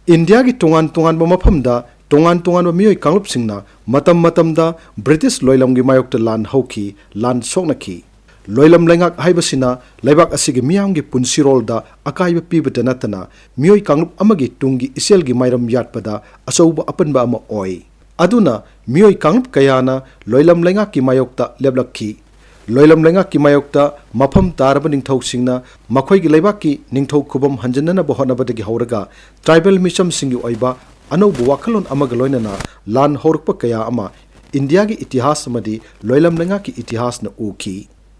India की तोंगान तोंगान मफमदा तोंगान तोंगान मियोय कांगलुपसिंगना मतम मतमदा British लोइलम की मायोक्ता लान हौखी लान सोकनखी लोइलम लेंगाक हाइबसिना लेबाक असिगे मियाम की पुनसिरोलदा अकाइब पीबता नतना मियोय कांगलुप अमगी तुंगी इसेल की माइरम याटपदा अचौबा अपनबा अमा ओय अदुना मियोय कांगलुप कयाना लोइलम लेंगाक की मायोक्ता लेबलखी लोइलम लेंगाक की मायोक्ता मफम तारब निंगथौसिंगना मखोयगी लेबाकी निंगथौ खुबम हंजनना बहोनबदगी हौरगा ट्राइबल मिशम सिंगी ओइबा अनौबु वाखलोन अमग लोइनना लान हौरकप कया अमा इंडिया की इतिहास मदी लोइलम लेंगाक की इतिहास न उखी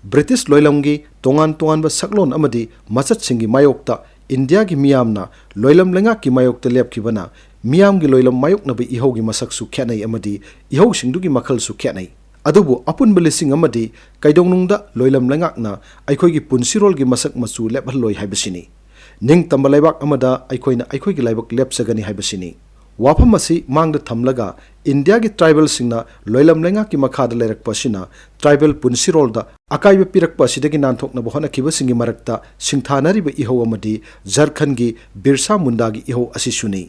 ब्रिटिश लोइलमगी तोंगान तोंगान सकलोन अमदी मसत सिंगी मायोक्ता इंडिया की मियामना लोइलम लेंगाक की मायोक्ता लेपखिबना मियाम की लोइलम मायोक्नबी इहौगी मसकसु खेनै अमदी इहौ सिंगदुगी मखलसु खेनै अदुबु अपुनब लिसिंग अमदी कैदोंनुंगदा लोइलम लेंगाकना अखोयगी पुनसिरोलगी मसक मचु लेपहलोय हाइबसिनी निंग तंब लेबाक अमदा अखोयना अखोयगी लाइबक लेपसगनी हाइबसिनी वाफम असी मांगद थमलगा इंडिया की ट्राइबल सिंगना लोइलम लेंगाक की मखाद लेरकपसिना ट्राइबल पुनसिरोलदा अकाइब पिरकपसिदगी नानथोकनब होनखिबसिंगी मरक्ता सिंथानरिब इहौ अमदी झारखंड की बिरसा मुंडागी इहौ असिसुनी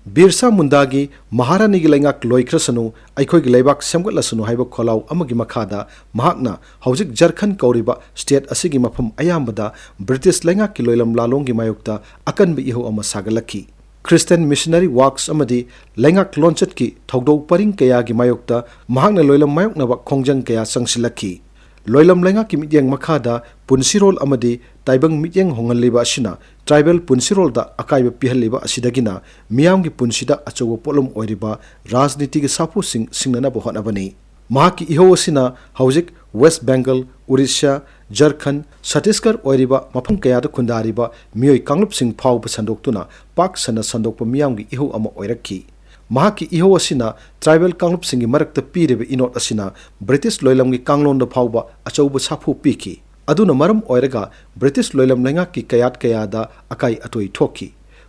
बिरसा मुंडागी महारानी की लेंगाक लोइख्रसनु अखोयगी लेबाक सेमगतलसनु हाइब खोलाव अमगी मखादा महाकना हौजिक झारखंड कौरिबा स्टेट असिगी मफम अयामबदा ब्रिटिश लेंगाक की लोइलम लालोंगी मायोक्ता अकनब इहौ अमा सागलखी क्रिस्टियन मिशनरी वर्क्स अमदी लेंगाक लोंचत की थौदौ परिंग कया की मायोक्ता महाकना लोइलम मायोक्नबा खोंजंग कया संगसिलखी लोइलम लेंगाक की मित्यंग मखादा पुनसिरोल अमदी ताइबंग मित्यंग होंगलिबा असिना ट्राइबल पुनसिरोलदा अकाइब पिहलिबा असिदगिना मियाम की पुनसिदा अचौब पोलम ओइरिबा राजनीति के साफु सिंगनब होनबनी महाकी इहो असिना हौजिक वेस्ट बेंगल उड़ीसा झारखंड छत्तीसगढ़ ओइरिबा मफम कयादा खुंदारिबा मियोय कांगलुप सिंग फाउब संदोक्तुना पाक सना संदोक्प मियाम की इहो अमा ओइरखी महाकी इहो असिना ट्राइबल कांगलुप सिंगी मरक्ता पीरिबा इनोट असिना ब्रिटिश लोइलम की कांगलोंद फाउबा अचौब साफु पीकी अदुना मरम ओइरगा ब्रिटिश लोइलम लेंगाक की कयात कयादा अकाई अतोई ठोकी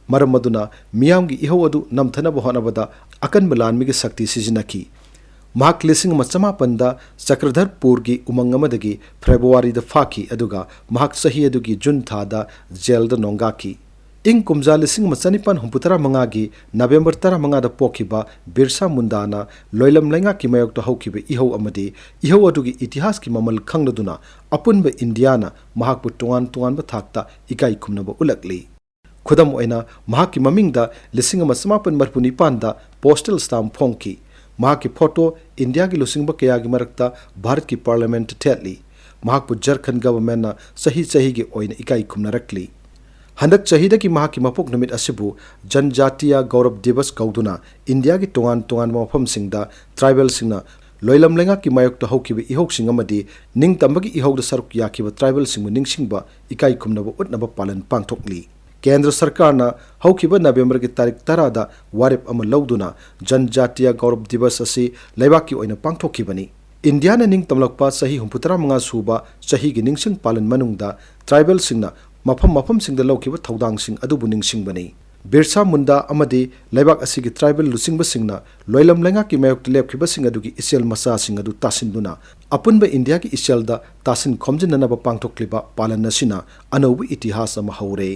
मरम मदुना मियाम की इहो अदु नमथनब होनबदा अकनब लानमिगी शक्ति सिजिनखी महाक लिसिंग मचमापंदा चक्रधरपुर की उमंग अमदगी फेब्रुवारी फाकी अदुगा महाक सही अदुगी जुन थादा जेल द नोंगाकी इंग कुमजा लिसिंग मचनिपन हुंपुतरा मंगागी नवेंबर 15 पोखिबा बिरसा मुंडाना लोइलम लेंगाक की मायोक्ता हौखिबा इहौ अमदी इहौ अदुगी इतिहास की ममल खंगदुना अपुनब इंडियाना महाकपु तोंगान तोंगानब थाकता इकाई खुमनब उलकली खुदम ओइना महाकी ममिंगदा लिसिंग मचमापन मरपुनिपानदा postal stamp ponky महाकी photo India की लुसिंग कया की मरक्ता भारत की पार्लियामेंट थेटली महाकपु झारखंड गवर्नमेंट सही सही की ओइना इकाई खुमनरकली हंदक चहीदा की महाकी मपोक नुमित असिबु जनजातीय गौरव दिवस कौदुना इंडिया की तोंगान तोंगान मफम सिंगदा ट्राइबल सिंगना लोइलम लेंगाक की मायोक्ता हौखिबा इहौक सिंग अमदी निंग तंबगी इहौद सरुक याखिबा ट्राइबल सिंगबु निंगसिंगबा इकाई खुमनब उतनब पालन पांथोकली केंद्र सरकारना हौखिबा नवेंबर की तारीख 10 दा वारेप अमा लौदुना जनजातीय गौरव दिवस असी लेबाकी ओइना पांथोखिबनी इंडिया निंग तमलकपा सही 35 सूबा सही की निंगसिंग पालन मनुंगदा ट्राइबल सिंगना मफम मफम सिंगदा लौखिबा थौदांग सिंग अदुबु निंगसिंगबनी बिरसा मुंडा अमदी लेबाक असिगी ट्राइबल लुसिंगबा सिंगना लोइलम लेंगाक की मायोक्ता लेपखिबा सिंग अदुगी इसेल मसा सिंग अदु तासिनदुना अपुनब इंडिया की इसेलदा तासिन खोमजिननब पांथोक्लिबा पालन असिना अनौब इतिहास अमा हौरे।